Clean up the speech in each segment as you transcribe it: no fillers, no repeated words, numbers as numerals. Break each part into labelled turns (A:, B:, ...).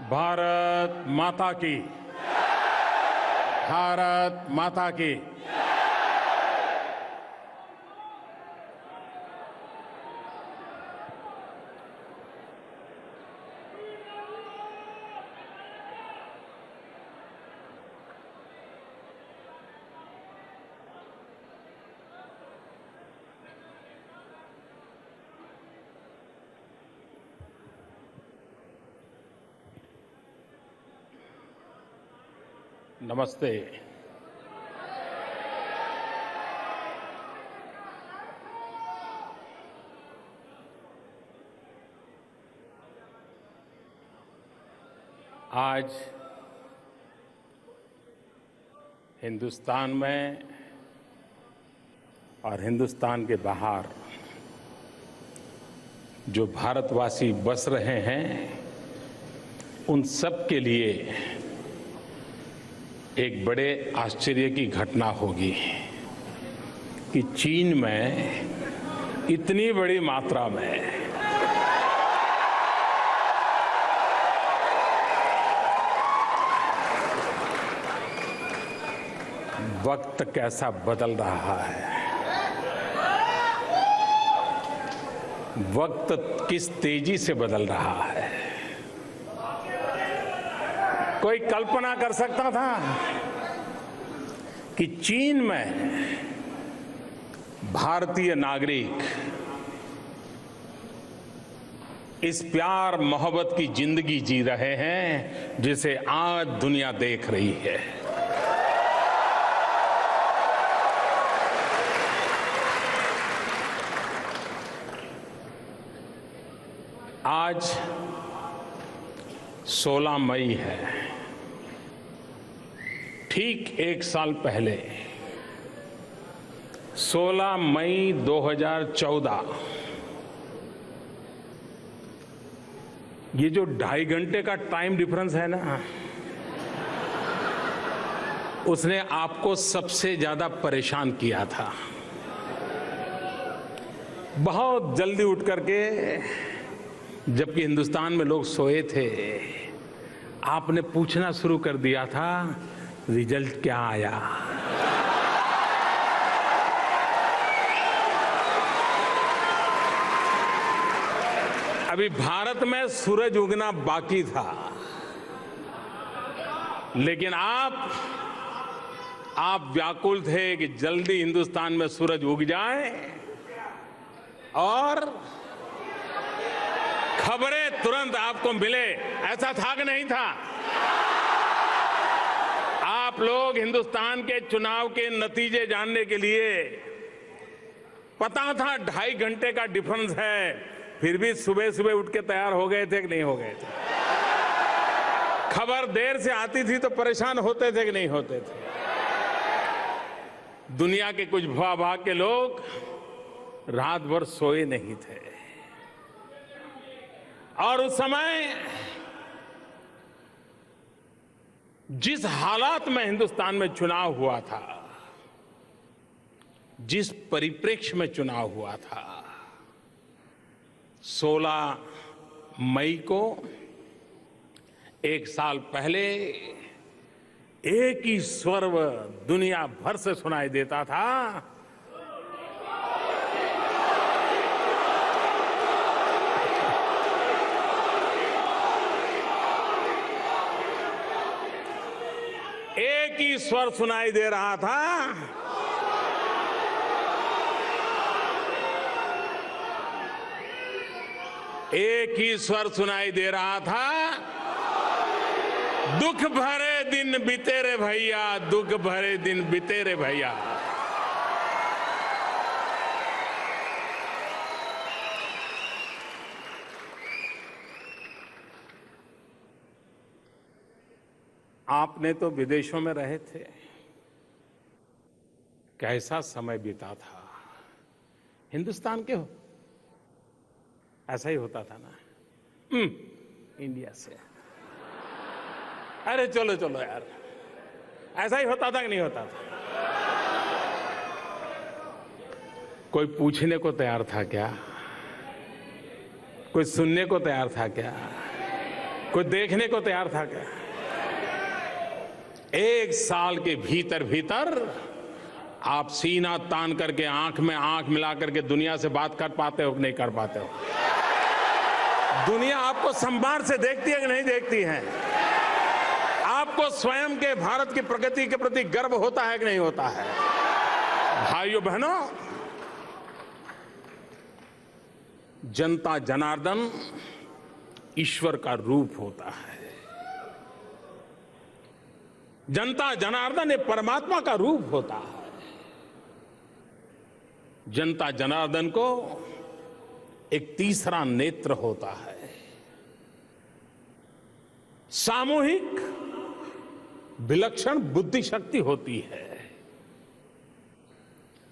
A: भारत माता की। भारत माता की। नमस्ते। आज हिंदुस्तान में और हिंदुस्तान के बाहर जो भारतवासी बस रहे हैं, उन सब के लिए एक बड़े आश्चर्य की घटना होगी कि चीन में इतनी बड़ी मात्रा में वक्त कैसा बदल रहा है, वक्त किस तेजी से बदल रहा है। कोई कल्पना कर सकता था कि चीन में भारतीय नागरिक इस प्यार मोहब्बत की जिंदगी जी रहे हैं जिसे आज दुनिया देख रही है। आज 16 मई है। ठीक एक साल पहले 16 मई 2014 ये जो 2.5 घंटे का टाइम डिफरेंस है ना, उसने आपको सबसे ज्यादा परेशान किया था। बहुत जल्दी उठ करके, जबकि हिंदुस्तान में लोग सोए थे, आपने पूछना शुरू कर दिया था रिजल्ट क्या आया। अभी भारत में सूरज उगना बाकी था, लेकिन आप व्याकुल थे कि जल्दी हिंदुस्तान में सूरज उग जाए और खबरें तुरंत आपको मिले। ऐसा था कि नहीं था? आप लोग हिंदुस्तान के चुनाव के नतीजे जानने के लिए, पता था 2.5 घंटे का डिफरेंस है, फिर भी सुबह सुबह उठ के तैयार हो गए थे कि नहीं हो गए थे? खबर देर से आती थी तो परेशान होते थे कि नहीं होते थे? दुनिया के कुछ भूभाग के लोग रात भर सोए नहीं थे और उस समय जिस हालात में हिंदुस्तान में चुनाव हुआ था, जिस परिप्रेक्ष्य में चुनाव हुआ था, 16 मई को एक साल पहले एक ही स्वर दुनिया भर से सुनाई देता था, एक ही स्वर सुनाई दे रहा था, एक ही स्वर सुनाई दे रहा था, दुख भरे दिन बीते रे भैया, दुख भरे दिन बीते रे भैया। आपने तो विदेशों में रहे थे, कैसा समय बीता था। हिंदुस्तान के हो, ऐसा ही होता था ना। इंडिया से, अरे चलो चलो यार, ऐसा ही होता था कि नहीं होता था? कोई पूछने को तैयार था क्या? कोई सुनने को तैयार था क्या? कोई देखने को तैयार था क्या? 1 साल के भीतर भीतर आप सीना तान करके आंख में आंख मिला करके दुनिया से बात कर पाते हो कि नहीं कर पाते हो? दुनिया आपको सम्मान से देखती है कि नहीं देखती है? आपको स्वयं के भारत की प्रगति के प्रति गर्व होता है कि नहीं होता है? भाइयों बहनों, जनता जनार्दन ईश्वर का रूप होता है। जनता जनार्दन एक परमात्मा का रूप होता है। जनता जनार्दन को एक तीसरा नेत्र होता है। सामूहिक विलक्षण बुद्धि शक्ति होती है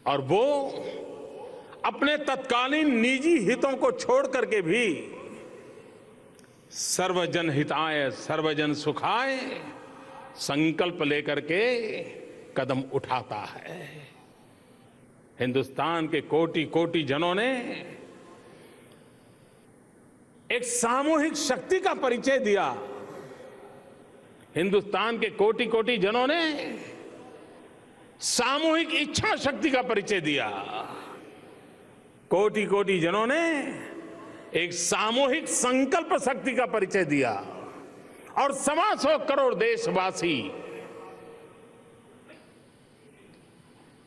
A: और वो अपने तत्कालीन निजी हितों को छोड़ करके भी सर्वजन हिताय सर्वजन सुखाय संकल्प लेकर के कदम उठाता है। हिंदुस्तान के कोटि कोटि जनों ने एक सामूहिक शक्ति का परिचय दिया। हिंदुस्तान के कोटि कोटि जनों ने सामूहिक इच्छा शक्ति का परिचय दिया। कोटि कोटि जनों ने एक सामूहिक संकल्प शक्ति का परिचय दिया और 125 करोड़ देशवासी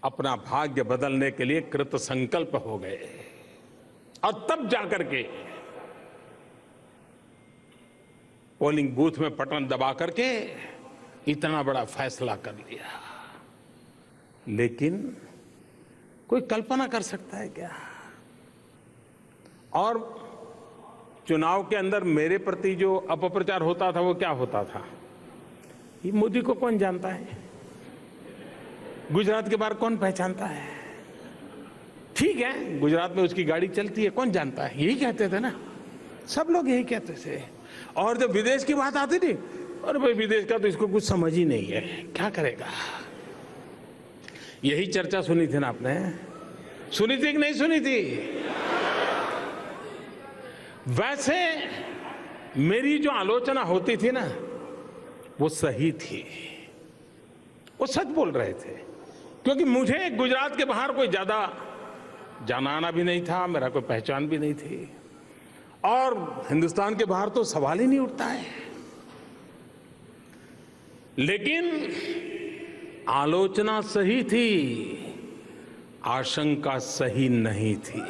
A: अपना भाग्य बदलने के लिए कृत संकल्प हो गए और तब जाकर के पोलिंग बूथ में बटन दबा करके इतना बड़ा फैसला कर लिया। लेकिन कोई कल्पना कर सकता है क्या? और चुनाव के अंदर मेरे प्रति जो अपप्रचार होता था वो क्या होता था? ये मोदी को कौन जानता है? गुजरात के बाहर कौन पहचानता है? ठीक है, गुजरात में उसकी गाड़ी चलती है, कौन जानता है? यही कहते थे ना, सब लोग यही कहते थे। और जब विदेश की बात आती थी, अरे भाई विदेश का तो इसको कुछ समझ ही नहीं है, क्या करेगा? यही चर्चा सुनी थी ना आपने? सुनी थी कि नहीं सुनी थी? वैसे मेरी जो आलोचना होती थी ना, वो सही थी, वो सच बोल रहे थे, क्योंकि मुझे गुजरात के बाहर कोई ज्यादा जाना आना भी नहीं था, मेरा कोई पहचान भी नहीं थी और हिंदुस्तान के बाहर तो सवाल ही नहीं उठता है। लेकिन आलोचना सही थी, आशंका सही नहीं थी।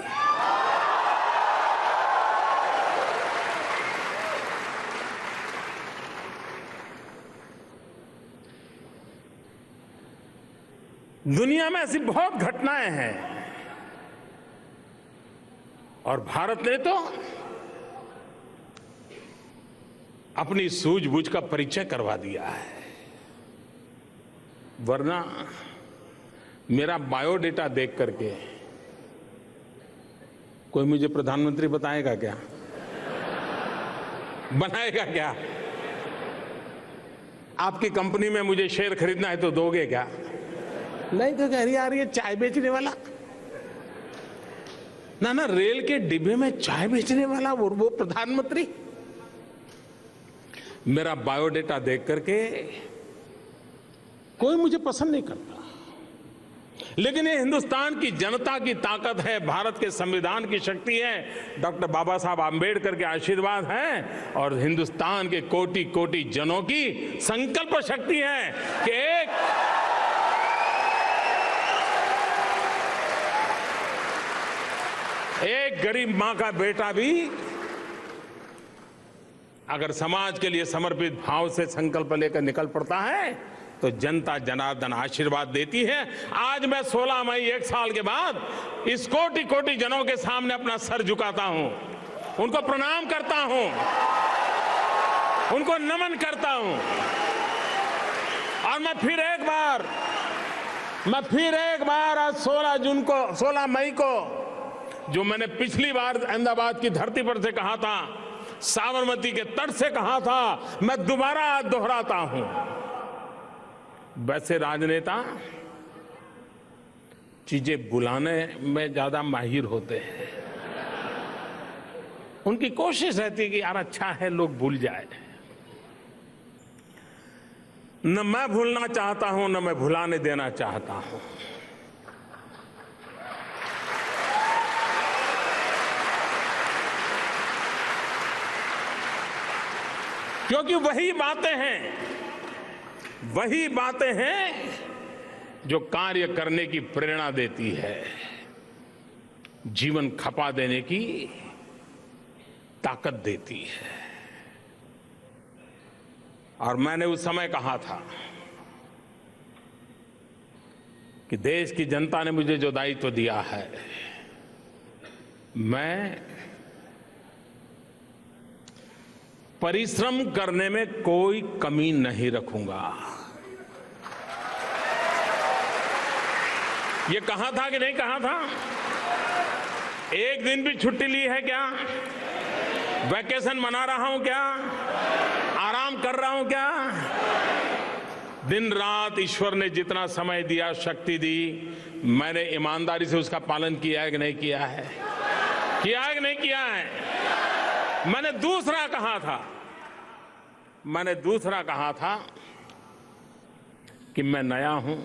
A: दुनिया में ऐसी बहुत घटनाएं हैं और भारत ने तो अपनी सूझबूझ का परिचय करवा दिया है। वरना मेरा बायोडेटा देख करके कोई मुझे प्रधानमंत्री बताएगा क्या? बनाएगा क्या? आपकी कंपनी में मुझे शेयर खरीदना है तो दोगे क्या? नहीं तो कह रही यार ये चाय बेचने वाला, ना रेल के डिब्बे में चाय बेचने वाला वो प्रधानमंत्री। मेरा बायोडेटा देख करके कोई मुझे पसंद नहीं करता, लेकिन ये हिंदुस्तान की जनता की ताकत है, भारत के संविधान की शक्ति है, डॉक्टर बाबा साहब आम्बेडकर के आशीर्वाद है और हिंदुस्तान के कोटि कोटि जनों की संकल्प शक्ति है कि एक गरीब मां का बेटा भी अगर समाज के लिए समर्पित भाव से संकल्प लेकर निकल पड़ता है तो जनता जनार्दन आशीर्वाद देती है। आज मैं 16 मई 1 साल के बाद इस कोटि कोटि जनों के सामने अपना सर झुकाता हूं, उनको प्रणाम करता हूं, उनको नमन करता हूं और मैं फिर एक बार आज 16 मई को जो मैंने पिछली बार अहमदाबाद की धरती पर से कहा था, साबरमती के तट से कहा था, मैं दोबारा आज दोहराता हूं। वैसे राजनेता चीजें बुलाने में ज्यादा माहिर होते हैं, उनकी कोशिश रहती है कि यार अच्छा है लोग भूल जाए, न मैं भूलना चाहता हूं, न मैं भुलाने देना चाहता हूं। क्योंकि वही बातें हैं जो कार्य करने की प्रेरणा देती है, जीवन खपा देने की ताकत देती है। और मैंने उस समय कहा था कि देश की जनता ने मुझे जो दायित्व दिया है, मैं परिश्रम करने में कोई कमी नहीं रखूंगा। ये कहा था कि नहीं कहा था? एक दिन भी छुट्टी ली है क्या? वैकेशन मना रहा हूं क्या? आराम कर रहा हूं क्या? दिन रात ईश्वर ने जितना समय दिया, शक्ति दी, मैंने ईमानदारी से उसका पालन किया है कि नहीं किया है? किया है कि नहीं किया है? मैंने दूसरा कहा था कि मैं नया हूं,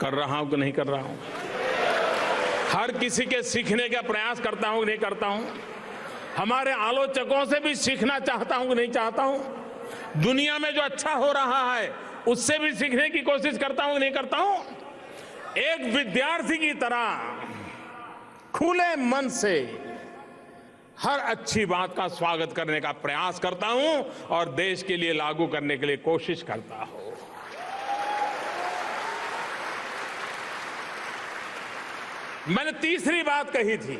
A: कर रहा हूं कि नहीं कर रहा हूं? हर किसी के सीखने का प्रयास करता हूं कि नहीं करता हूं? हमारे आलोचकों से भी सीखना चाहता हूं कि नहीं चाहता हूं? दुनिया में जो अच्छा हो रहा है उससे भी सीखने की कोशिश करता हूं कि नहीं करता हूं? एक विद्यार्थी की तरह खुले मन से हर अच्छी बात का स्वागत करने का प्रयास करता हूं और देश के लिए लागू करने के लिए कोशिश करता हूं। मैंने तीसरी बात कही थी,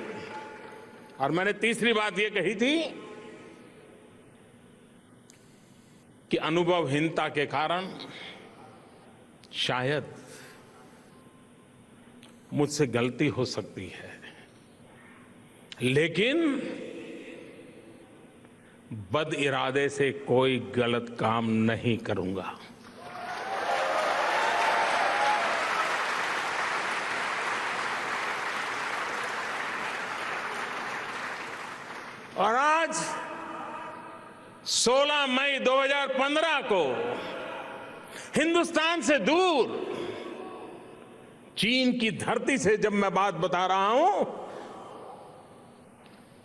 A: और मैंने तीसरी बात यह कही थी कि अनुभवहीनता के कारण शायद मुझसे गलती हो सकती है, लेकिन बद इरादे से कोई गलत काम नहीं करूंगा। और आज 16 मई 2015 को हिंदुस्तान से दूर चीन की धरती से जब मैं बात बता रहा हूं,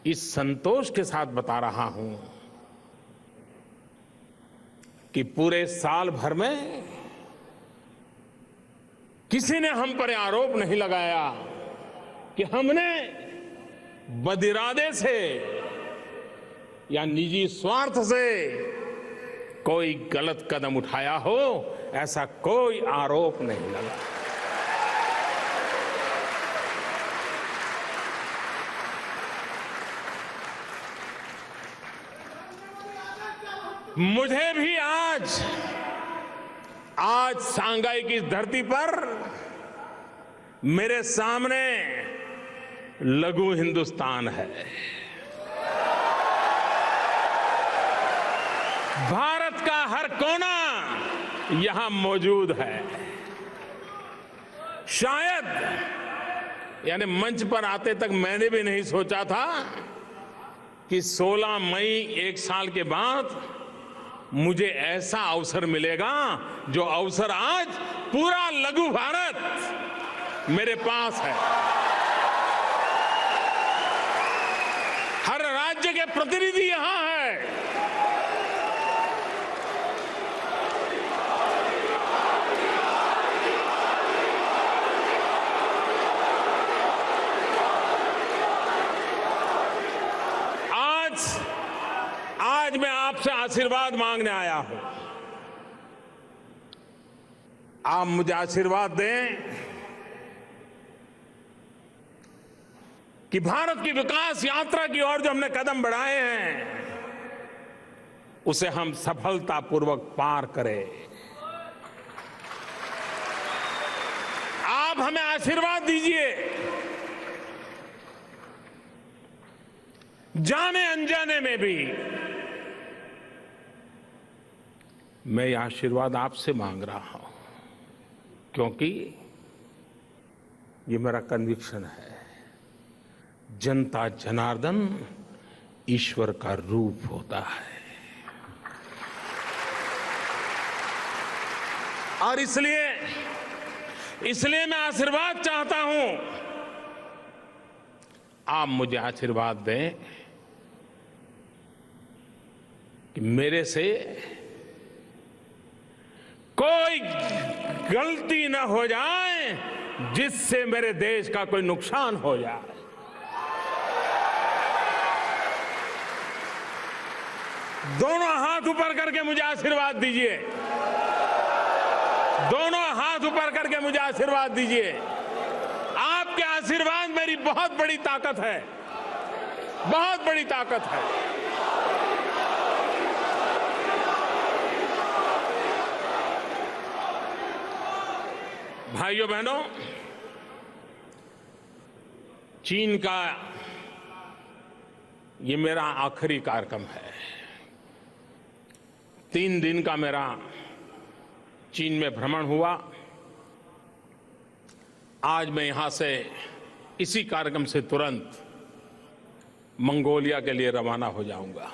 A: इस संतोष के साथ बता रहा हूं कि पूरे साल भर में किसी ने हम पर आरोप नहीं लगाया कि हमने बदिरादे से या निजी स्वार्थ से कोई गलत कदम उठाया हो, ऐसा कोई आरोप नहीं लगा। मुझे भी आज सांघाई की धरती पर मेरे सामने लघु हिंदुस्तान है। भारत का हर कोना यहां मौजूद है। शायद यानी मंच पर आते तक मैंने भी नहीं सोचा था कि 16 मई एक साल के बाद मुझे ऐसा अवसर मिलेगा, जो अवसर आज पूरा लघु भारत मेरे पास है। हर राज्य के प्रतिनिधि यहां है। आज मैं आपसे आशीर्वाद मांगने आया हूं। आप मुझे आशीर्वाद दें कि भारत की विकास यात्रा की ओर जो हमने कदम बढ़ाए हैं, उसे हम सफलतापूर्वक पार करें। आप हमें आशीर्वाद दीजिए, जाने अनजाने में भी मैं ये आशीर्वाद आपसे मांग रहा हूं, क्योंकि ये मेरा कन्विक्शन है। जनता जनार्दन ईश्वर का रूप होता है और इसलिए मैं आशीर्वाद चाहता हूं। आप मुझे आशीर्वाद दें कि मेरे से कोई गलती न हो जाए जिससे मेरे देश का कोई नुकसान हो जाए। दोनों हाथ ऊपर करके मुझे आशीर्वाद दीजिए। दोनों हाथ ऊपर करके मुझे आशीर्वाद दीजिए। आपके आशीर्वाद मेरी बहुत बड़ी ताकत है, बहुत बड़ी ताकत है। भाइयों बहनों, चीन का ये मेरा आखिरी कार्यक्रम है। 3 दिन का मेरा चीन में भ्रमण हुआ। आज मैं यहां से इसी कार्यक्रम से तुरंत मंगोलिया के लिए रवाना हो जाऊंगा।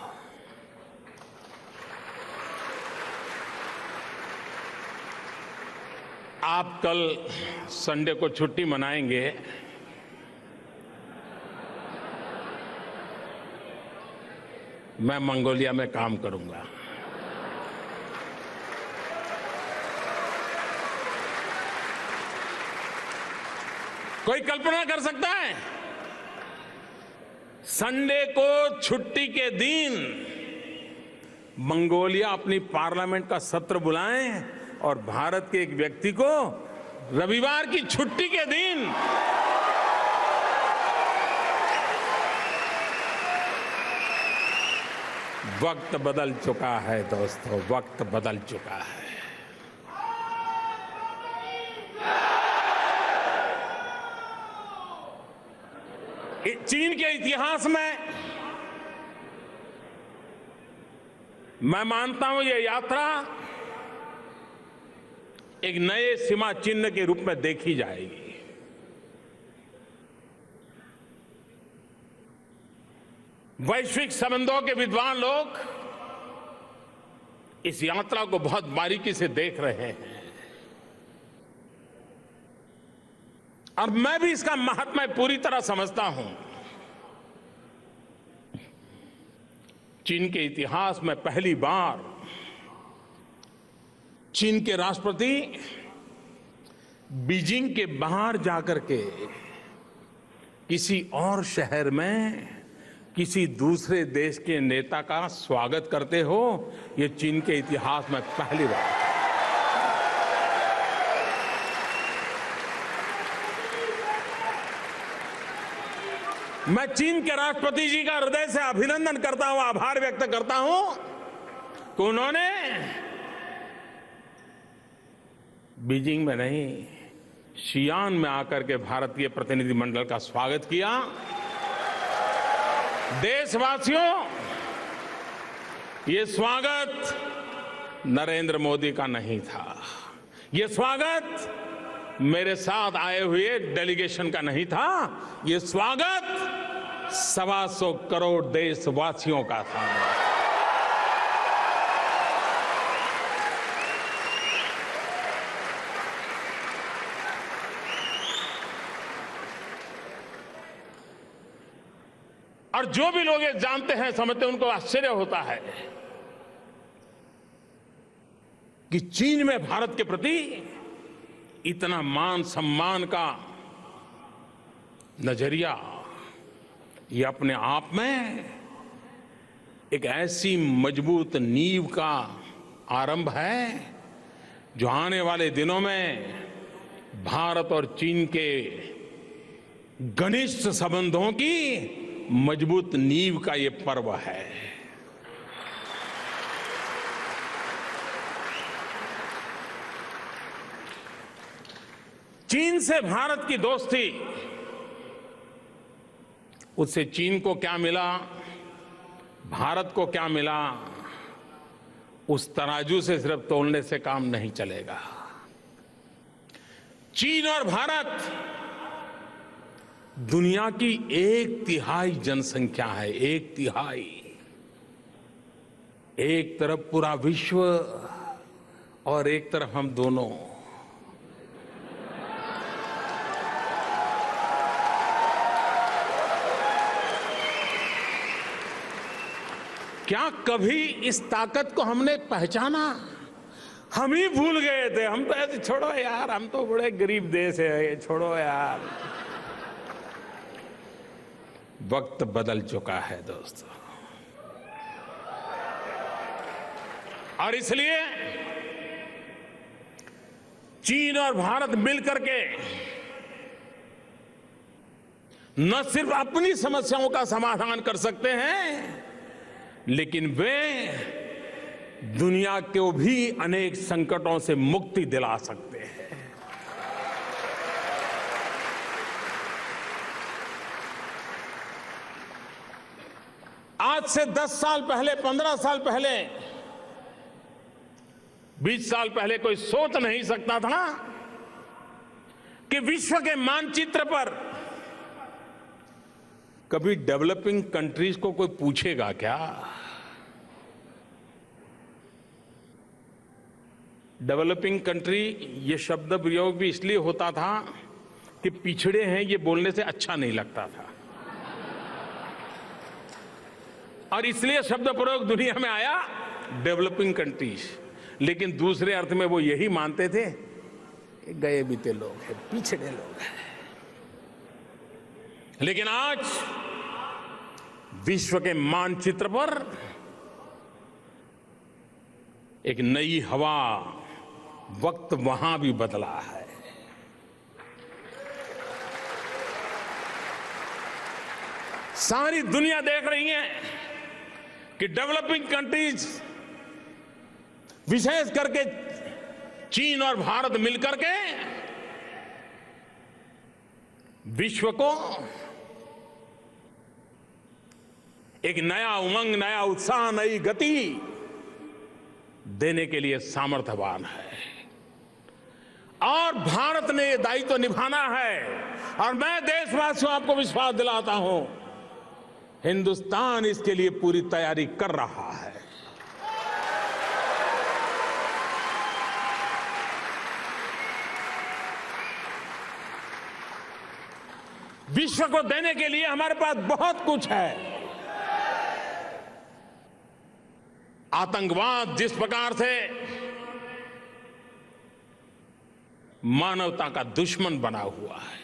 A: आप कल संडे को छुट्टी मनाएंगे। मैं मंगोलिया में काम करूंगा। कोई कल्पना कर सकता है संडे को छुट्टी के दिन मंगोलिया अपनी पार्लियामेंट का सत्र बुलाएं और भारत के एक व्यक्ति को रविवार की छुट्टी के दिन वक्त बदल चुका है दोस्तों, वक्त बदल चुका है। चीन के इतिहास में मैं मानता हूं ये यात्रा एक नए सीमा चिन्ह के रूप में देखी जाएगी। वैश्विक संबंधों के विद्वान लोग इस यात्रा को बहुत बारीकी से देख रहे हैं और मैं भी इसका महात्म्य पूरी तरह समझता हूं। चीन के इतिहास में पहली बार चीन के राष्ट्रपति बीजिंग के बाहर जाकर के किसी और शहर में किसी दूसरे देश के नेता का स्वागत करते हो, ये चीन के इतिहास में पहली बार है। मैं चीन के राष्ट्रपति जी का हृदय से अभिनंदन करता हूं, आभार व्यक्त करता हूं कि उन्होंने बीजिंग में नहीं, शियान में आकर के भारतीय प्रतिनिधिमंडल का स्वागत किया। देशवासियों, ये स्वागत नरेंद्र मोदी का नहीं था, ये स्वागत मेरे साथ आए हुए डेलीगेशन का नहीं था, ये स्वागत 125 करोड़ देशवासियों का था। और जो भी लोग ये जानते हैं, समझते हैं, उनको आश्चर्य होता है कि चीन में भारत के प्रति इतना मान सम्मान का नजरिया, ये अपने आप में एक ऐसी मजबूत नींव का आरंभ है जो आने वाले दिनों में भारत और चीन के घनिष्ठ संबंधों की मजबूत नींव का ये पर्व है। चीन से भारत की दोस्ती, उससे चीन को क्या मिला, भारत को क्या मिला, उस तराजू से सिर्फ तोलने से काम नहीं चलेगा। चीन और भारत दुनिया की 1/3 जनसंख्या है, 1/3। एक तरफ पूरा विश्व और एक तरफ हम दोनों। क्या कभी इस ताकत को हमने पहचाना? हम ही भूल गए थे। हम तो ऐसे, छोड़ो यार, हम तो बड़े गरीब देश है, छोड़ो यार। वक्त बदल चुका है दोस्तों, और इसलिए चीन और भारत मिलकर के न सिर्फ अपनी समस्याओं का समाधान कर सकते हैं, लेकिन वे दुनिया को भी अनेक संकटों से मुक्ति दिला सकते हैं। आज से 10 साल पहले, 15 साल पहले, 20 साल पहले कोई सोच नहीं सकता था कि विश्व के मानचित्र पर कभी डेवलपिंग कंट्रीज को कोई पूछेगा क्या? डेवलपिंग कंट्री ये शब्द प्रयोग भी इसलिए होता था कि पिछड़े हैं ये बोलने से अच्छा नहीं लगता था, और इसलिए शब्द प्रयोग दुनिया में आया डेवलपिंग कंट्रीज। लेकिन दूसरे अर्थ में वो यही मानते थे कि गए बीते लोग हैं, पिछड़े लोग हैं। लेकिन आज विश्व के मानचित्र पर एक नई हवा, वक्त वहां भी बदला है। सारी दुनिया देख रही है कि डेवलपिंग कंट्रीज, विशेष करके चीन और भारत मिलकर के विश्व को एक नया उमंग, नया उत्साह, नई गति देने के लिए सामर्थ्यवान है। और भारत ने ये दायित्व तो निभाना है, और मैं देशवासियों आपको विश्वास दिलाता हूं, हिंदुस्तान इसके लिए पूरी तैयारी कर रहा है। विश्व को देने के लिए हमारे पास बहुत कुछ है। आतंकवाद जिस प्रकार से मानवता का दुश्मन बना हुआ है,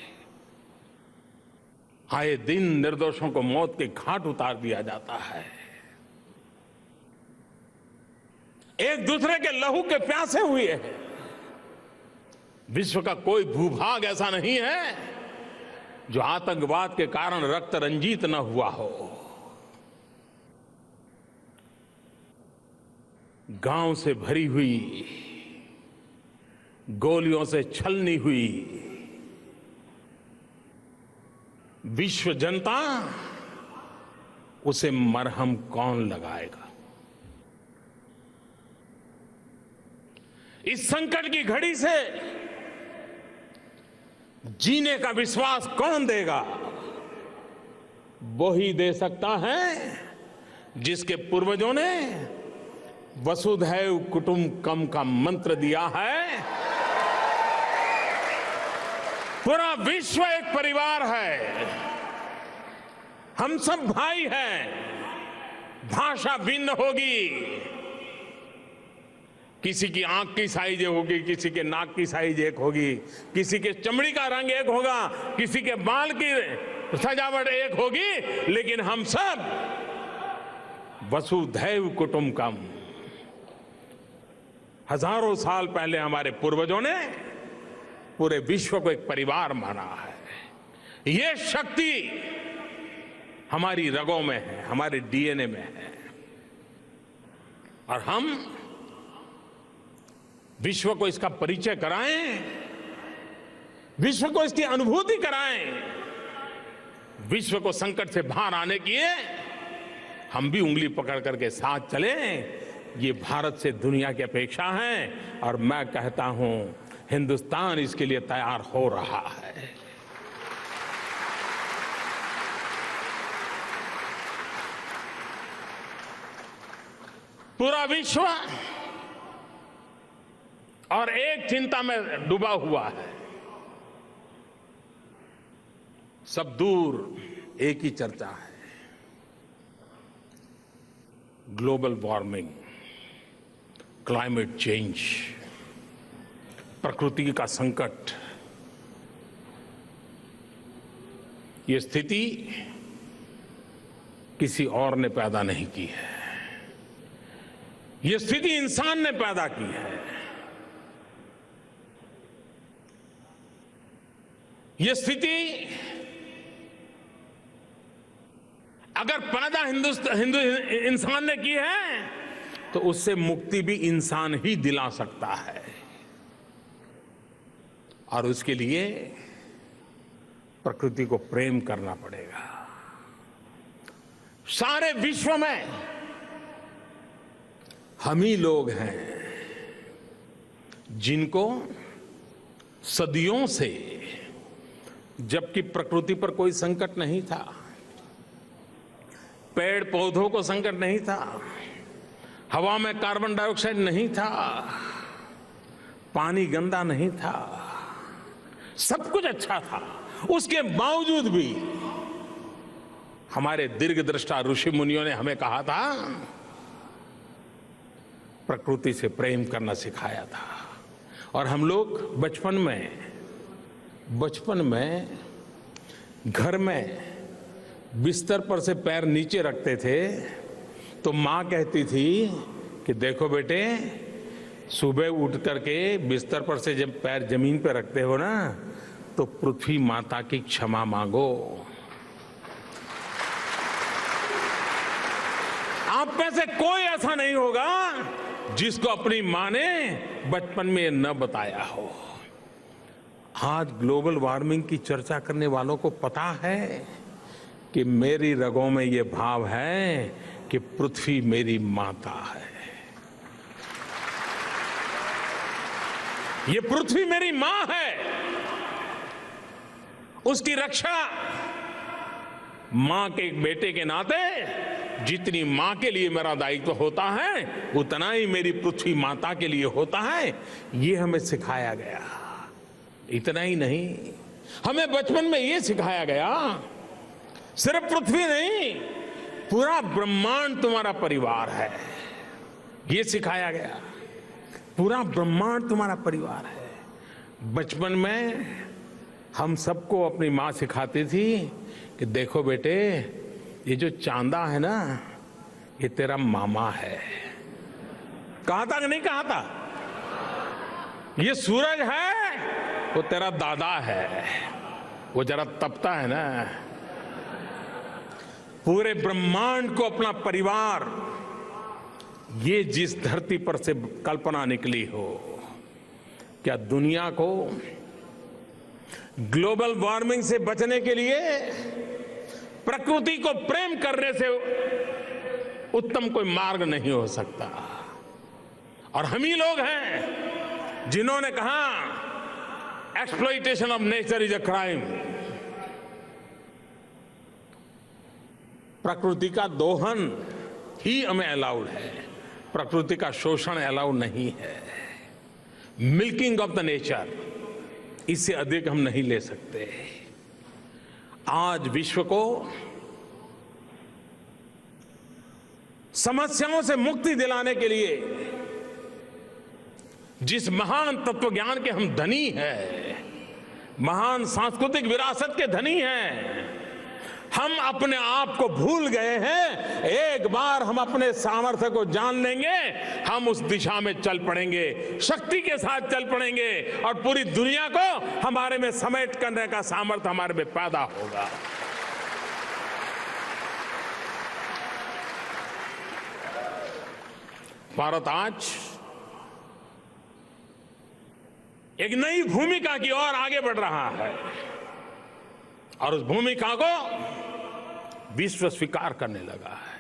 A: आए दिन निर्दोषों को मौत के घाट उतार दिया जाता है, एक दूसरे के लहू के प्यासे हुए हैं। विश्व का कोई भूभाग ऐसा नहीं है जो आतंकवाद के कारण रक्त रंजित न हुआ हो। गांव से भरी हुई, गोलियों से छलनी हुई विश्व जनता, उसे मरहम कौन लगाएगा? इस संकट की घड़ी से जीने का विश्वास कौन देगा? वो ही दे सकता है जिसके पूर्वजों ने वसुधैव कुटुंबकम का मंत्र दिया है। पूरा विश्व एक परिवार है, हम सब भाई हैं। भाषा भिन्न होगी, किसी की आंख की साइज होगी, किसी के नाक की साइज एक होगी, किसी के चमड़ी का रंग एक होगा, किसी के बाल की सजावट एक होगी, लेकिन हम सब वसुधैव कुटुंबकम। हजारों साल पहले हमारे पूर्वजों ने पूरे विश्व को एक परिवार माना है। ये शक्ति हमारी रगों में है, हमारे डीएनए में है, और हम विश्व को इसका परिचय कराएं, विश्व को इसकी अनुभूति कराएं। विश्व को संकट से बाहर आने की हम भी उंगली पकड़ करके साथ चलें। ये भारत से दुनिया की अपेक्षा है, और मैं कहता हूं हिंदुस्तान इसके लिए तैयार हो रहा है। पूरा विश्व और एक चिंता में डूबा हुआ है। सब दूर एक ही चर्चा है, ग्लोबल वार्मिंग, क्लाइमेट चेंज, प्रकृति का संकट। ये स्थिति किसी और ने पैदा नहीं की है, ये स्थिति इंसान ने पैदा की है। ये स्थिति अगर पैदा हिंदू इंसान ने की है तो उससे मुक्ति भी इंसान ही दिला सकता है। और उसके लिए प्रकृति को प्रेम करना पड़ेगा। सारे विश्व में हम ही लोग हैं जिनको सदियों से, जबकि प्रकृति पर कोई संकट नहीं था, पेड़ पौधों को संकट नहीं था, हवा में कार्बन डाइऑक्साइड नहीं था, पानी गंदा नहीं था, सब कुछ अच्छा था, उसके बावजूद भी हमारे दीर्घदृष्टा ऋषि मुनियों ने हमें कहा था, प्रकृति से प्रेम करना सिखाया था। और हम लोग बचपन में घर में बिस्तर पर से पैर नीचे रखते थे तो माँ कहती थी कि देखो बेटे, सुबह उठ करके बिस्तर पर से जब पैर जमीन पर रखते हो ना तो पृथ्वी माता की क्षमा मांगो। आप में से कोई ऐसा नहीं होगा जिसको अपनी मां ने बचपन में न बताया हो। आज ग्लोबल वार्मिंग की चर्चा करने वालों को पता है कि मेरी रगों में ये भाव है कि पृथ्वी मेरी माता है, ये पृथ्वी मेरी मां है, उसकी रक्षा मां के एक बेटे के नाते जितनी मां के लिए मेरा दायित्व होता है उतना ही मेरी पृथ्वी माता के लिए होता है। ये हमें सिखाया गया। इतना ही नहीं, हमें बचपन में ये सिखाया गया, सिर्फ पृथ्वी नहीं, पूरा ब्रह्मांड तुम्हारा परिवार है। ये सिखाया गया, पूरा ब्रह्मांड तुम्हारा परिवार है। बचपन में हम सबको अपनी मां सिखाती थी कि देखो बेटे, ये जो चांदा है ना, ये तेरा मामा है। कहा था कि नहीं कहा था? ये सूरज है, वो तेरा दादा है, वो जरा तपता है ना। पूरे ब्रह्मांड को अपना परिवार, ये जिस धरती पर से कल्पना निकली हो, क्या दुनिया को ग्लोबल वार्मिंग से बचने के लिए प्रकृति को प्रेम करने से उत्तम कोई मार्ग नहीं हो सकता। और हम ही लोग हैं जिन्होंने कहा exploitation of nature is a crime. प्रकृति का दोहन ही हमें अलाउड है, प्रकृति का शोषण अलाउड नहीं है। मिल्किंग ऑफ द नेचर, इससे अधिक हम नहीं ले सकते। आज विश्व को समस्याओं से मुक्ति दिलाने के लिए जिस महान तत्वज्ञान के हम धनी हैं, महान सांस्कृतिक विरासत के धनी हैं, हम अपने आप को भूल गए हैं। एक बार हम अपने सामर्थ्य को जान लेंगे, हम उस दिशा में चल पड़ेंगे, शक्ति के साथ चल पड़ेंगे और पूरी दुनिया को हमारे में समेट करने का सामर्थ्य हमारे में पैदा होगा। भारत आज एक नई भूमिका की ओर आगे बढ़ रहा है और उस भूमिका को विश्व स्वीकार करने लगा है।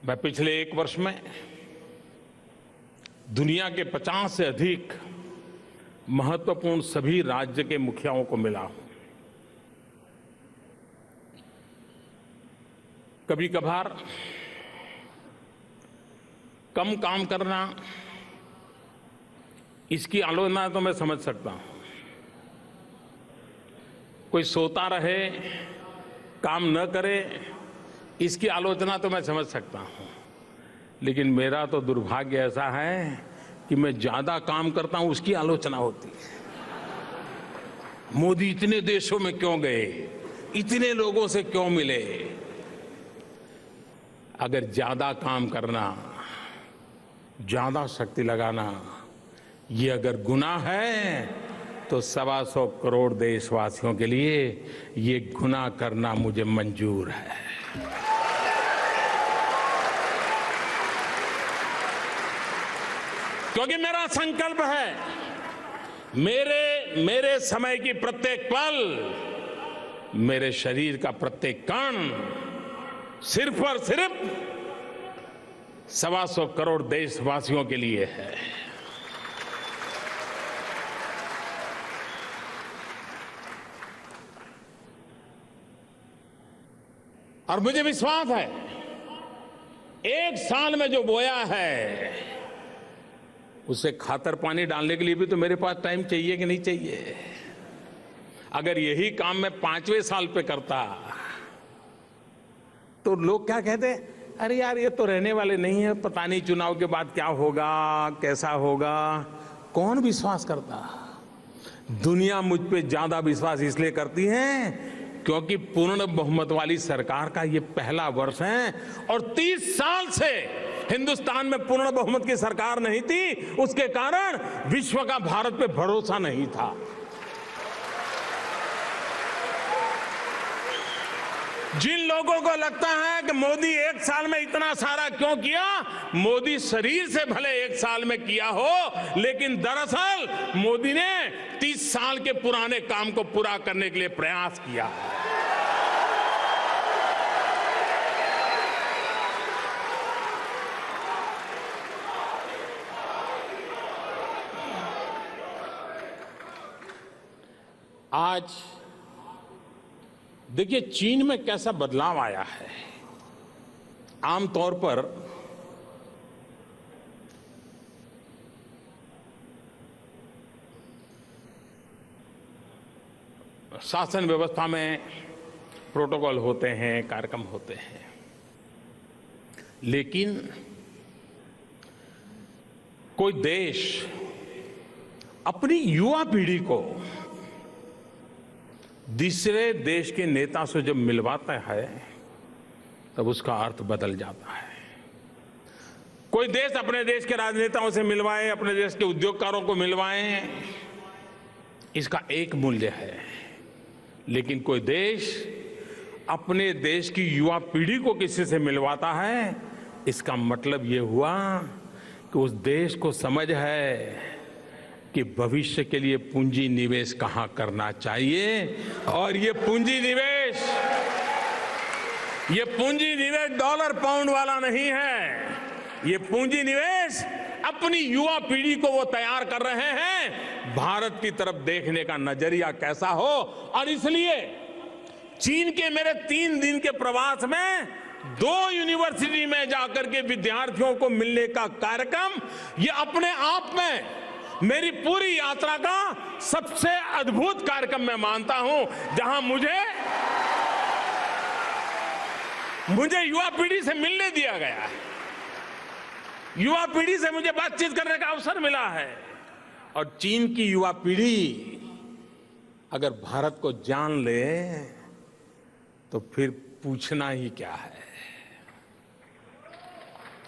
A: मैं पिछले एक वर्ष में दुनिया के 50 से अधिक महत्वपूर्ण सभी राज्य के मुखियाओं को मिला हूं। कभी कभार कम काम करना, इसकी आलोचना तो मैं समझ सकता हूं। कोई सोता रहे, काम न करे, इसकी आलोचना तो मैं समझ सकता हूं। लेकिन मेरा तो दुर्भाग्य ऐसा है कि मैं ज्यादा काम करता हूं, उसकी आलोचना होती है। मोदी इतने देशों में क्यों गए, इतने लोगों से क्यों मिले? अगर ज्यादा काम करना, ज्यादा शक्ति लगाना, ये अगर गुनाह है तो 125 करोड़ देशवासियों के लिए ये गुनाह करना मुझे मंजूर है। क्योंकि मेरा संकल्प है, मेरे समय की प्रत्येक पल, मेरे शरीर का प्रत्येक कण सिर्फ और सिर्फ 125 करोड़ देशवासियों के लिए है। और मुझे विश्वास है, एक साल में जो बोया है उसे खातर पानी डालने के लिए भी तो मेरे पास टाइम चाहिए कि नहीं चाहिए? अगर यही काम मैं 5वें साल पे करता तो लोग क्या कहते, अरे यार ये तो रहने वाले नहीं है, पता नहीं चुनाव के बाद क्या होगा, कैसा होगा। कौन विश्वास करता? दुनिया मुझ पे ज्यादा विश्वास इसलिए करती है क्योंकि पूर्ण बहुमत वाली सरकार का ये पहला वर्ष है और 30 साल से हिंदुस्तान में पूर्ण बहुमत की सरकार नहीं थी। उसके कारण विश्व का भारत पे भरोसा नहीं था। जिन लोगों को लगता है कि मोदी एक साल में इतना सारा क्यों किया, मोदी शरीर से भले एक साल में किया हो, लेकिन दरअसल मोदी ने 30 साल के पुराने काम को पूरा करने के लिए प्रयास किया। आज देखिए चीन में कैसा बदलाव आया है। आमतौर पर शासन व्यवस्था में प्रोटोकॉल होते हैं, कार्यक्रम होते हैं, लेकिन कोई देश अपनी युवा पीढ़ी को दूसरे देश के नेता से जब मिलवाता है तब उसका अर्थ बदल जाता है। कोई देश अपने देश के राजनेताओं से मिलवाए, अपने देश के उद्योगकारों को मिलवाए, इसका एक मूल्य है। लेकिन कोई देश अपने देश की युवा पीढ़ी को किसी से मिलवाता है, इसका मतलब ये हुआ कि उस देश को समझ है कि भविष्य के लिए पूंजी निवेश कहां करना चाहिए। और ये पूंजी निवेश डॉलर पाउंड वाला नहीं है। ये पूंजी निवेश अपनी युवा पीढ़ी को वो तैयार कर रहे हैं, भारत की तरफ देखने का नजरिया कैसा हो। और इसलिए चीन के मेरे 3 दिन के प्रवास में 2 यूनिवर्सिटी में जाकर के विद्यार्थियों को मिलने का कार्यक्रम, ये अपने आप में मेरी पूरी यात्रा का सबसे अद्भुत कार्यक्रम मैं मानता हूं, जहां मुझे युवा पीढ़ी से मिलने दिया गया है, युवा पीढ़ी से मुझे बातचीत करने का अवसर मिला है। और चीन की युवा पीढ़ी अगर भारत को जान ले तो फिर पूछना ही क्या है,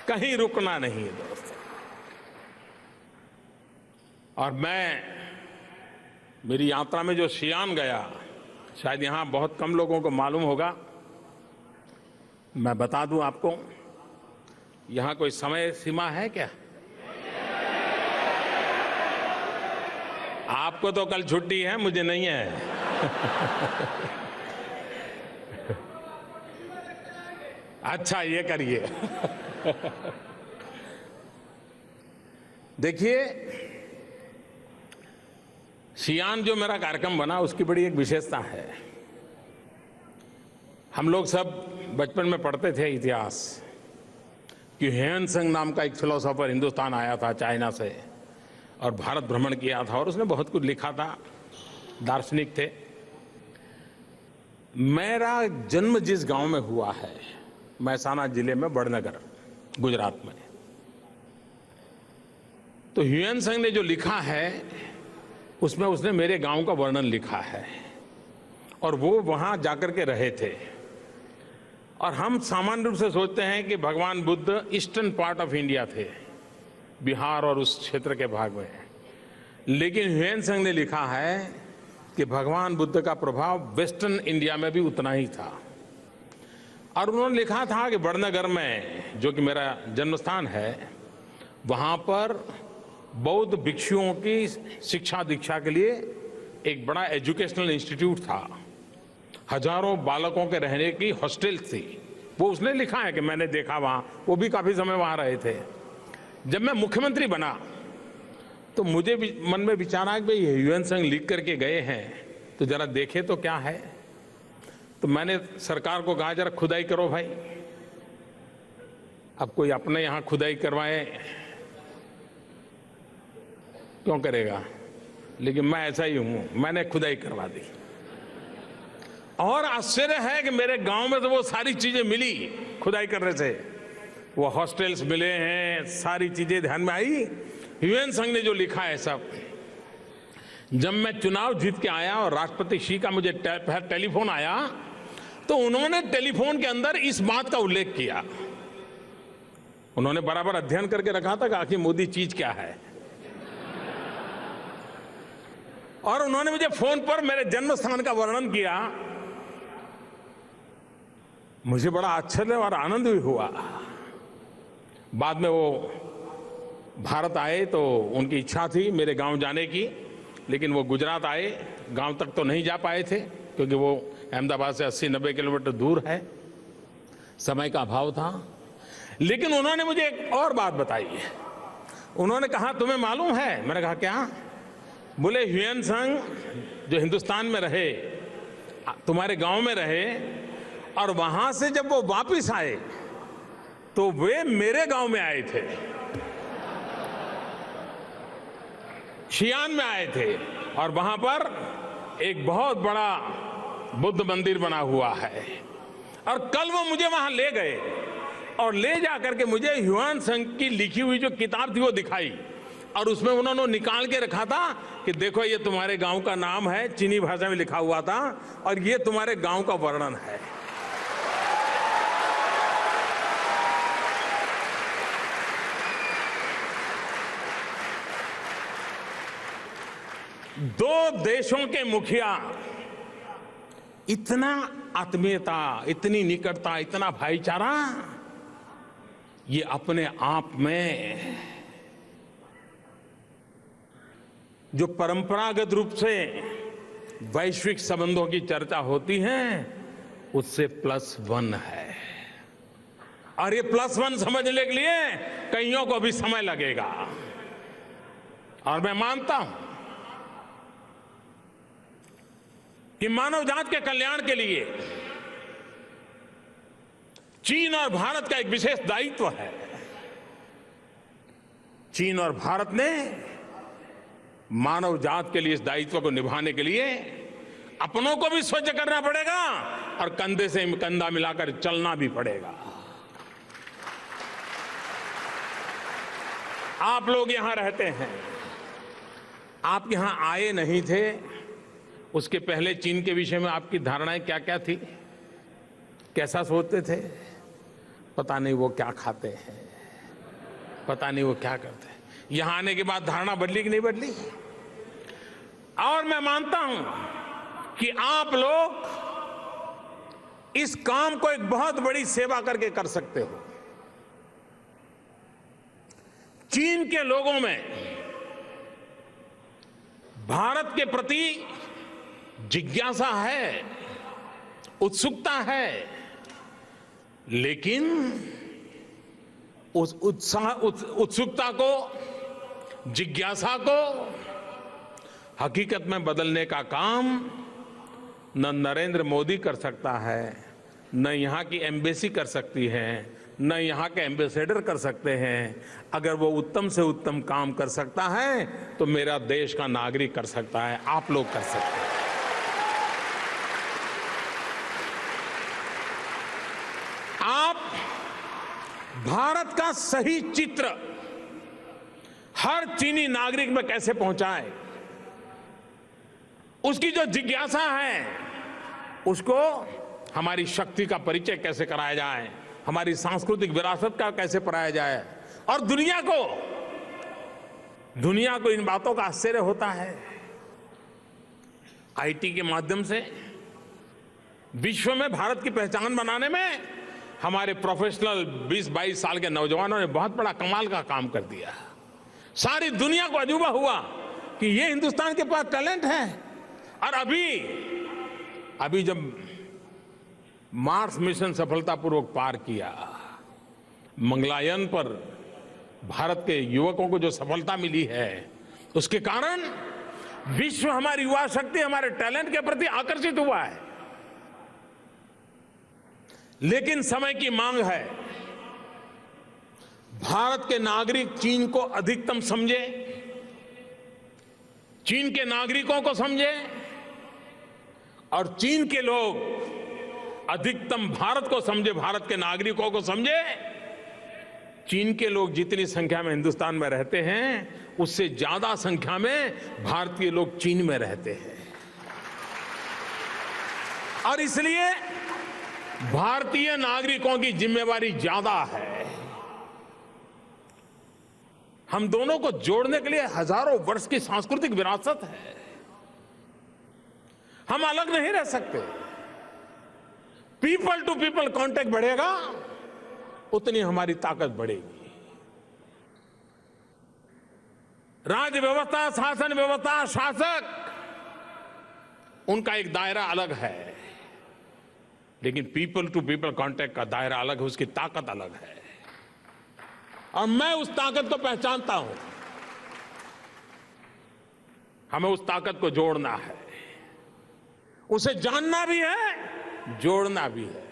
A: कहीं रुकना नहीं है दोस्तों। और मेरी यात्रा में जो शियान गया, शायद यहां बहुत कम लोगों को मालूम होगा, मैं बता दूं आपको, यहां कोई समय सीमा है क्या? आपको तो कल छुट्टी है, मुझे नहीं है। अच्छा ये करिए। देखिए शियान जो मेरा कार्यक्रम बना उसकी बड़ी एक विशेषता है। हम लोग सब बचपन में पढ़ते थे इतिहास कि ह्वेन सांग नाम का एक फिलोसोफर हिंदुस्तान आया था चाइना से और भारत भ्रमण किया था और उसने बहुत कुछ लिखा था, दार्शनिक थे। मेरा जन्म जिस गांव में हुआ है, महसाना जिले में बड़नगर, गुजरात में, तो ह्वेन सांग ने जो लिखा है उसमें उसने मेरे गांव का वर्णन लिखा है और वो वहां जाकर के रहे थे। और हम सामान्य रूप से सोचते हैं कि भगवान Buddha eastern part of India थे, बिहार और उस क्षेत्र के भाग में, लेकिन ह्वेन सांग ने लिखा है कि भगवान बुद्ध का प्रभाव वेस्टर्न इंडिया में भी उतना ही था। और उन्होंने लिखा था कि बड़नगर में, जो कि मेरा जन्म स्थान है, वहां पर बौद्ध भिक्षुओं की शिक्षा दीक्षा के लिए एक बड़ा एजुकेशनल इंस्टीट्यूट था, हजारों बालकों के रहने की हॉस्टल थी। वो उसने लिखा है कि मैंने देखा वहां, वो भी काफी समय वहां रहे थे। जब मैं मुख्यमंत्री बना तो मुझे भी मन में विचार आया कि भाई ह्वेन सांग लिख करके गए हैं तो जरा देखे तो क्या है। तो मैंने सरकार को कहा जरा खुदाई करो भाई। अब कोई अपने यहां खुदाई करवाए क्यों करेगा, लेकिन मैं ऐसा ही हूं, मैंने खुदाई करवा दी। और आश्चर्य है कि मेरे गांव में तो वो सारी चीजें मिली खुदाई करने से, वो हॉस्टल्स मिले हैं, सारी चीजें ध्यान में आई। ह्वेन सांग ने जो लिखा है सब। जब मैं चुनाव जीत के आया और राष्ट्रपति शी का मुझे टेलीफोन आया तो उन्होंने टेलीफोन के अंदर इस बात का उल्लेख किया। उन्होंने बराबर अध्ययन करके रखा था कि आखिर मोदी चीज क्या है, और उन्होंने मुझे फोन पर मेरे जन्म स्थान का वर्णन किया। मुझे बड़ा आश्चर्य और आनंद भी हुआ। बाद में वो भारत आए तो उनकी इच्छा थी मेरे गांव जाने की, लेकिन वो गुजरात आए, गांव तक तो नहीं जा पाए थे क्योंकि वो अहमदाबाद से 80-90 किलोमीटर दूर है, समय का अभाव था। लेकिन उन्होंने मुझे एक और बात बताई। उन्होंने कहा तुम्हें मालूम है? मैंने कहा क्या? बोले ह्वेन सांग जो हिंदुस्तान में रहे, तुम्हारे गांव में रहे, और वहां से जब वो वापिस आए तो वे मेरे गांव में आए थे, शियान में आए थे, और वहां पर एक बहुत बड़ा बुद्ध मंदिर बना हुआ है। और कल वो मुझे वहां ले गए और ले जाकर के मुझे ह्वेन सांग की लिखी हुई जो किताब थी वो दिखाई, और उसमें उन्होंने निकाल के रखा था कि देखो ये तुम्हारे गांव का नाम है, चीनी भाषा में लिखा हुआ था, और ये तुम्हारे गांव का वर्णन है। दो देशों के मुखिया, इतना आत्मीयता, इतनी निकटता, इतना भाईचारा, ये अपने आप में जो परंपरागत रूप से वैश्विक संबंधों की चर्चा होती है उससे +1 है। और ये +1 समझने के लिए कईयों को भी समय लगेगा। और मैं मानता हूं कि मानव जाति के कल्याण के लिए चीन और भारत का एक विशेष दायित्व है। चीन और भारत ने मानव जाति के लिए इस दायित्व को निभाने के लिए अपनों को भी स्वच्छ करना पड़ेगा और कंधे से कंधा मिलाकर चलना भी पड़ेगा। आप लोग यहां रहते हैं, आप यहां आए नहीं थे, उसके पहले चीन के विषय में आपकी धारणाएं क्या क्या थी, कैसा सोचते थे? पता नहीं वो क्या खाते हैं, पता नहीं वो क्या करते हैं। यहां आने के बाद धारणा बदली कि नहीं बदली? और मैं मानता हूं कि आप लोग इस काम को एक बहुत बड़ी सेवा करके कर सकते हो। चीन के लोगों में भारत के प्रति जिज्ञासा है, उत्सुकता है, लेकिन उस उत्सुकता को, जिज्ञासा को हकीकत में बदलने का काम न नरेंद्र मोदी कर सकता है, न यहाँ की एम्बेसी कर सकती है, न यहाँ के एम्बेसडर कर सकते हैं। अगर वो उत्तम से उत्तम काम कर सकता है तो मेरा देश का नागरिक कर सकता है, आप लोग कर सकते हैं। आप भारत का सही चित्र हर चीनी नागरिक में कैसे पहुंचाएं, उसकी जो जिज्ञासा है उसको हमारी शक्ति का परिचय कैसे कराया जाए, हमारी सांस्कृतिक विरासत का कैसे पढ़ाया जाए, और दुनिया को इन बातों का आश्चर्य होता है। आईटी के माध्यम से विश्व में भारत की पहचान बनाने में हमारे प्रोफेशनल 20-22 साल के नौजवानों ने बहुत बड़ा कमाल का काम कर दिया। सारी दुनिया को अजूबा हुआ कि ये हिंदुस्तान के पास टैलेंट है। और अभी जब मार्स मिशन सफलतापूर्वक पार किया, मंगलयान पर भारत के युवकों को जो सफलता मिली है, उसके कारण विश्व हमारी युवा शक्ति, हमारे टैलेंट के प्रति आकर्षित हुआ है। लेकिन समय की मांग है, भारत के नागरिक चीन को अधिकतम समझे, चीन के नागरिकों को समझे, और चीन के लोग अधिकतम भारत को समझे, भारत के नागरिकों को समझे। चीन के लोग जितनी संख्या में हिंदुस्तान में रहते हैं, उससे ज्यादा संख्या में भारतीय लोग चीन में रहते हैं। और इसलिए भारतीय नागरिकों की जिम्मेवारी ज्यादा है। हम दोनों को जोड़ने के लिए हजारों वर्ष की सांस्कृतिक विरासत है। हम अलग नहीं रह सकते। पीपल टू पीपल कांटेक्ट बढ़ेगा, उतनी हमारी ताकत बढ़ेगी। राज्य व्यवस्था, शासन व्यवस्था, शासक, उनका एक दायरा अलग है, लेकिन पीपल टू पीपल कांटेक्ट का दायरा अलग है, उसकी ताकत अलग है। और मैं उस ताकत को पहचानता हूं। हमें उस ताकत को जोड़ना है, उसे जानना भी है, जोड़ना भी है।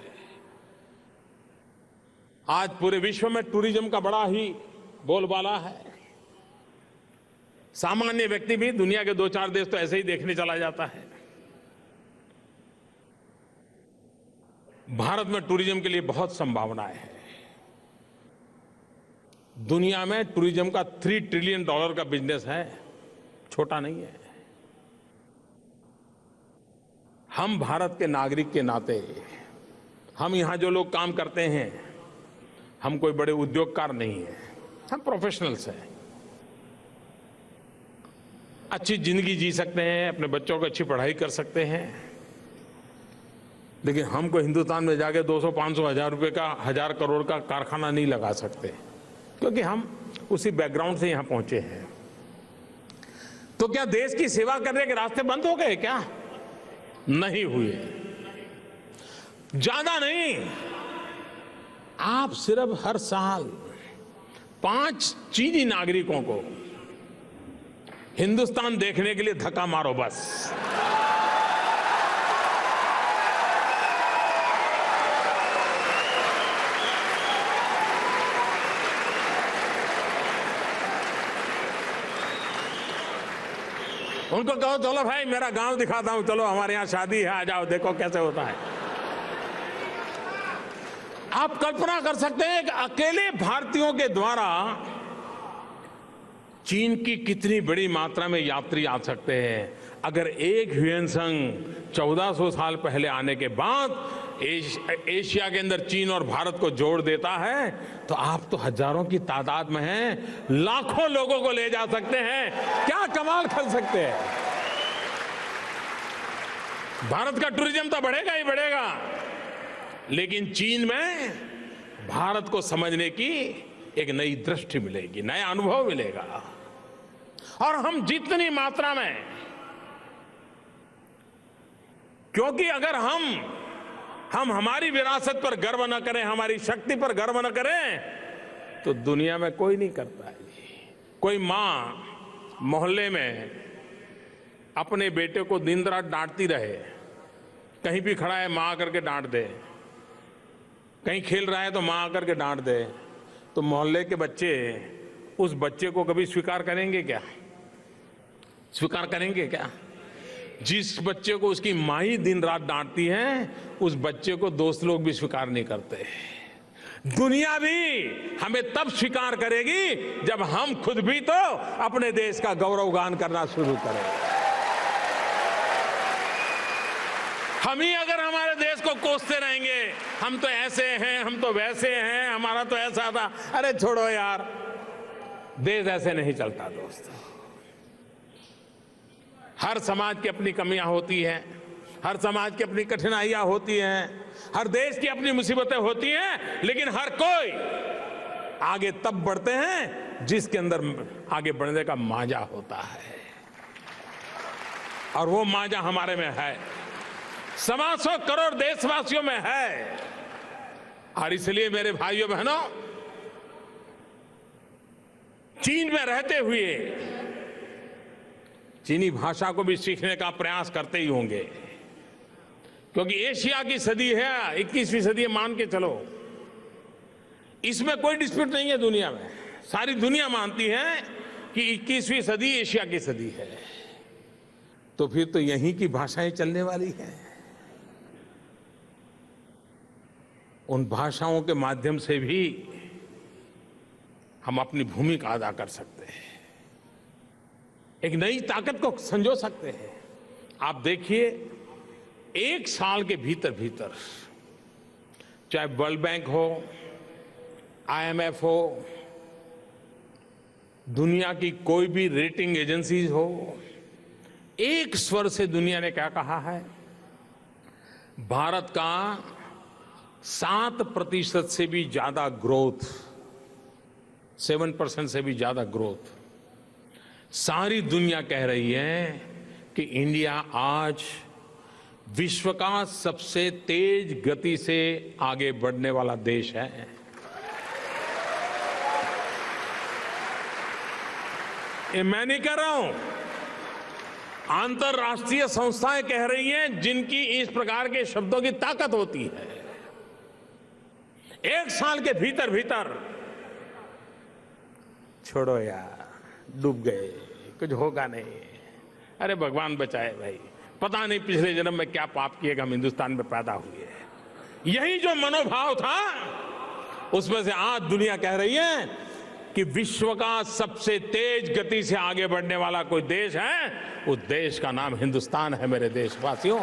A: आज पूरे विश्व में टूरिज्म का बड़ा ही बोलबाला है। सामान्य व्यक्ति भी दुनिया के 2-4 देश तो ऐसे ही देखने चला जाता है। भारत में टूरिज्म के लिए बहुत संभावनाएं हैं। दुनिया में टूरिज्म का $3 ट्रिलियन का बिजनेस है, छोटा नहीं है। हम भारत के नागरिक के नाते, हम यहां जो लोग काम करते हैं, हम कोई बड़े उद्योगकार नहीं है, हम प्रोफेशनल्स हैं। अच्छी जिंदगी जी सकते हैं, अपने बच्चों को अच्छी पढ़ाई कर सकते हैं, लेकिन हमको हिंदुस्तान में जाके 200-500 हजार रुपए का, 1000 करोड़ का कारखाना नहीं लगा सकते, क्योंकि हम उसी बैकग्राउंड से यहां पहुंचे हैं। तो क्या देश की सेवा करने के रास्ते बंद हो गए? क्या नहीं हुए। ज्यादा नहीं, आप सिर्फ हर साल 5 चीनी नागरिकों को हिंदुस्तान देखने के लिए धक्का मारो बस। उनको कहो चलो भाई मेरा गांव दिखाता हूं, चलो हमारे यहां शादी है, आ जाओ देखो कैसे होता है। आप कल्पना कर सकते हैं कि अकेले भारतीयों के द्वारा चीन की कितनी बड़ी मात्रा में यात्री आ सकते हैं। अगर एक ह्यूएनसांग 1400 साल पहले आने के बाद एशिया के अंदर चीन और भारत को जोड़ देता है, तो आप तो हजारों की तादाद में हैं, लाखों लोगों को ले जा सकते हैं। क्या कमाल कर सकते हैं। भारत का टूरिज्म तो बढ़ेगा ही बढ़ेगा, लेकिन चीन में भारत को समझने की एक नई दृष्टि मिलेगी, नया अनुभव मिलेगा। और हम जितनी मात्रा में, क्योंकि अगर हम हमारी विरासत पर गर्व न करें, हमारी शक्ति पर गर्व न करें, तो दुनिया में कोई नहीं कर पाएगी। कोई मां मोहल्ले में अपने बेटे को दिन रात डांटती रहे, कहीं भी खड़ा है मां करके डांट दे, कहीं खेल रहा है तो माँ आकर के डांट दे, तो मोहल्ले के बच्चे उस बच्चे को कभी स्वीकार करेंगे क्या? स्वीकार करेंगे क्या? जिस बच्चे को उसकी माँ ही दिन रात डांटती है, उस बच्चे को दोस्त लोग भी स्वीकार नहीं करते। दुनिया भी हमें तब स्वीकार करेगी जब हम खुद भी तो अपने देश का गौरवगान करना शुरू करें। हम ही अगर हमारे देश को कोसते रहेंगे, हम तो ऐसे हैं, हम तो वैसे हैं, हमारा तो ऐसा था, अरे छोड़ो यार, देश ऐसे नहीं चलता दोस्तों। हर समाज की अपनी कमियां होती हैं, हर समाज की अपनी कठिनाइयां होती हैं, हर देश की अपनी मुसीबतें होती हैं, लेकिन हर कोई आगे तब बढ़ते हैं जिसके अंदर आगे बढ़ने का मांझा होता है, और वो मांझा हमारे में है, 125 करोड़ देशवासियों में है। और इसलिए मेरे भाइयों बहनों, चीन में रहते हुए चीनी भाषा को भी सीखने का प्रयास करते ही होंगे, क्योंकि एशिया की सदी है, 21वीं सदी मान के चलो, इसमें कोई डिस्प्यूट नहीं है दुनिया में। सारी दुनिया मानती है कि 21वीं सदी एशिया की सदी है, तो फिर तो यहीं की भाषाएं चलने वाली हैं। उन भाषाओं के माध्यम से भी हम अपनी भूमिका अदा कर सकते हैं, एक नई ताकत को संजो सकते हैं। आप देखिए, एक साल के भीतर भीतर, चाहे वर्ल्ड बैंक हो, IMF हो, दुनिया की कोई भी रेटिंग एजेंसीज हो, एक स्वर से दुनिया ने क्या कहा है? भारत का 7% से भी ज्यादा ग्रोथ, 7% से भी ज्यादा ग्रोथ, सारी दुनिया कह रही है कि इंडिया आज विश्व का सबसे तेज गति से आगे बढ़ने वाला देश है। ये मैं नहीं कह रहा हूं, अंतर्राष्ट्रीय संस्थाएं कह रही हैं, जिनकी इस प्रकार के शब्दों की ताकत होती है। एक साल के भीतर भीतर, छोड़ो यार, डूब गए, कुछ होगा नहीं, अरे भगवान बचाए भाई, पता नहीं पिछले जन्म में क्या पाप किए हम हिंदुस्तान में पैदा हुए। यही जो मनोभाव था, उसमें से आज दुनिया कह रही है कि विश्व का सबसे तेज गति से आगे बढ़ने वाला कोई देश है, उस देश का नाम हिंदुस्तान है। मेरे देशवासियों,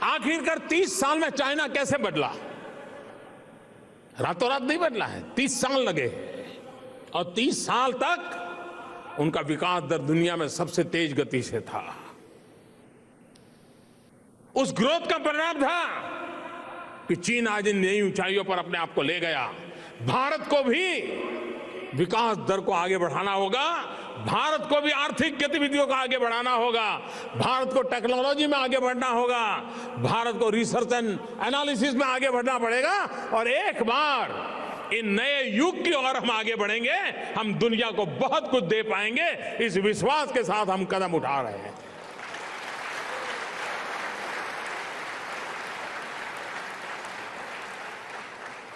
A: आखिरकार 30 साल में चाइना कैसे बदला? रातों रात नहीं बदला है, 30 साल लगे, और 30 साल तक उनका विकास दर दुनिया में सबसे तेज गति से था। उस ग्रोथ का परिणाम था कि चीन आज इन नई ऊंचाइयों पर अपने आप को ले गया। भारत को भी विकास दर को आगे बढ़ाना होगा, भारत को भी आर्थिक गतिविधियों को आगे बढ़ाना होगा, भारत को टेक्नोलॉजी में आगे बढ़ना होगा, भारत को रिसर्च एंड एनालिसिस में आगे बढ़ना पड़ेगा, और एक बार इन नए युग की ओर हम आगे बढ़ेंगे, हम दुनिया को बहुत कुछ दे पाएंगे, इस विश्वास के साथ हम कदम उठा रहे हैं।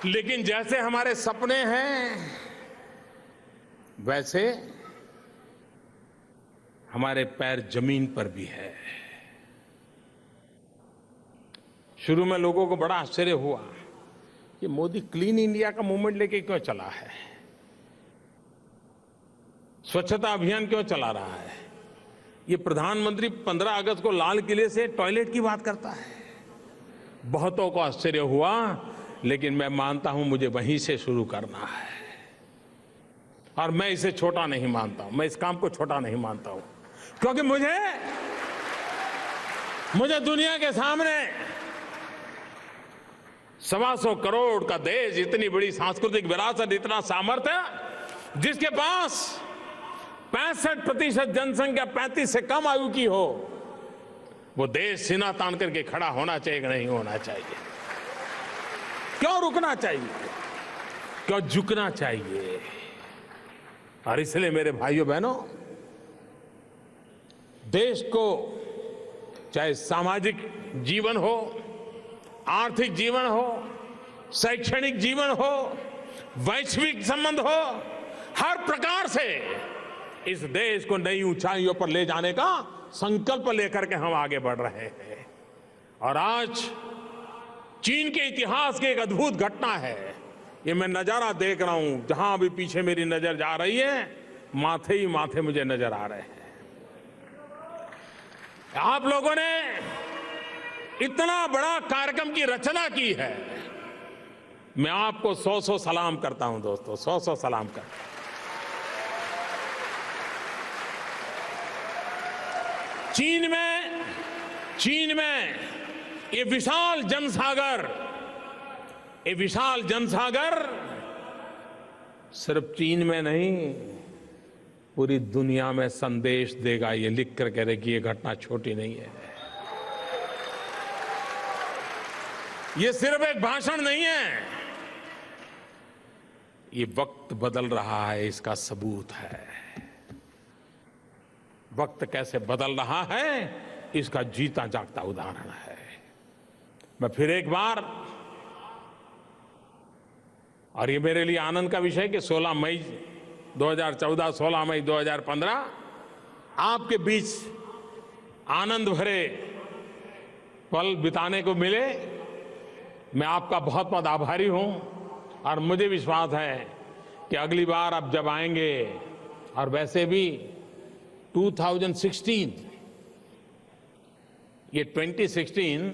A: लेकिन जैसे हमारे सपने हैं, वैसे हमारे पैर जमीन पर भी है। शुरू में लोगों को बड़ा आश्चर्य हुआ कि मोदी क्लीन इंडिया का मूवमेंट लेके क्यों चला है, स्वच्छता अभियान क्यों चला रहा है। ये प्रधानमंत्री 15 अगस्त को लाल किले से टॉयलेट की बात करता है। बहुतों को आश्चर्य हुआ, लेकिन मैं मानता हूं मुझे वहीं से शुरू करना है, और मैं इसे छोटा नहीं मानता हूं, मैं इस काम को छोटा नहीं मानता हूं, क्योंकि मुझे दुनिया के सामने 125 करोड़ का देश, इतनी बड़ी सांस्कृतिक विरासत, इतना सामर्थ्य, जिसके पास 65% जनसंख्या 35 से कम आयु की हो, वो देश सीना तान करके खड़ा होना चाहिए कि नहीं होना चाहिए? क्यों रुकना चाहिए, क्यों झुकना चाहिए? और इसलिए मेरे भाइयों बहनों, देश को चाहे सामाजिक जीवन हो, आर्थिक जीवन हो, शैक्षणिक जीवन हो, वैश्विक संबंध हो, हर प्रकार से इस देश को नई ऊंचाइयों पर ले जाने का संकल्प लेकर के हम आगे बढ़ रहे हैं। और आज चीन के इतिहास की एक अद्भुत घटना है। ये मैं नजारा देख रहा हूं, जहां भी पीछे मेरी नजर जा रही है, माथे ही माथे मुझे नजर आ रहे हैं। आप लोगों ने इतना बड़ा कार्यक्रम की रचना की है। मैं आपको 100 सलाम करता हूं दोस्तों, 100 सलाम करता हूं। चीन में ये विशाल जनसागर सिर्फ चीन में नहीं, पूरी दुनिया में संदेश देगा। ये लिख कर कह रहे कि ये घटना छोटी नहीं है। ये सिर्फ एक भाषण नहीं है, ये वक्त बदल रहा है, इसका सबूत है। वक्त कैसे बदल रहा है, इसका जीता जागता उदाहरण है। मैं फिर एक बार, और ये मेरे लिए आनंद का विषय कि 16 मई 2014, 16 मई 2015 आपके बीच आनंद भरे पल बिताने को मिले। मैं आपका बहुत बहुत आभारी हूं और मुझे विश्वास है कि अगली बार आप जब आएंगे, और वैसे भी 2016, ये 2016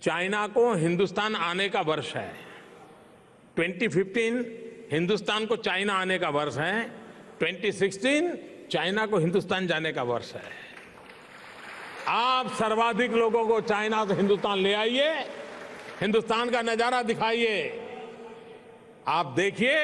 A: चाइना को हिंदुस्तान आने का वर्ष है। 2015 हिंदुस्तान को चाइना आने का वर्ष है। 2016 चाइना को हिंदुस्तान जाने का वर्ष है। आप सर्वाधिक लोगों को चाइना से हिंदुस्तान ले आइए, हिंदुस्तान का नजारा दिखाइए। आप देखिए,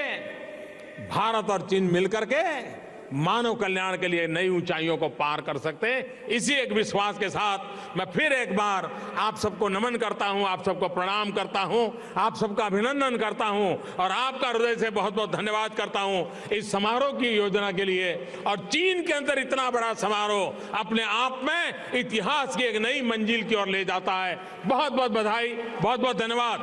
A: भारत और चीन मिलकर के मानव कल्याण के लिए नई ऊंचाइयों को पार कर सकते हैं। इसी एक विश्वास के साथ मैं फिर एक बार आप सबको नमन करता हूं, आप सबको प्रणाम करता हूं, आप सबका अभिनंदन करता हूं और आपका हृदय से बहुत बहुत धन्यवाद करता हूं इस समारोह की योजना के लिए। और चीन के अंदर इतना बड़ा समारोह अपने आप में इतिहास की एक नई मंजिल की ओर ले जाता है। बहुत बहुत बधाई, बहुत बहुत धन्यवाद।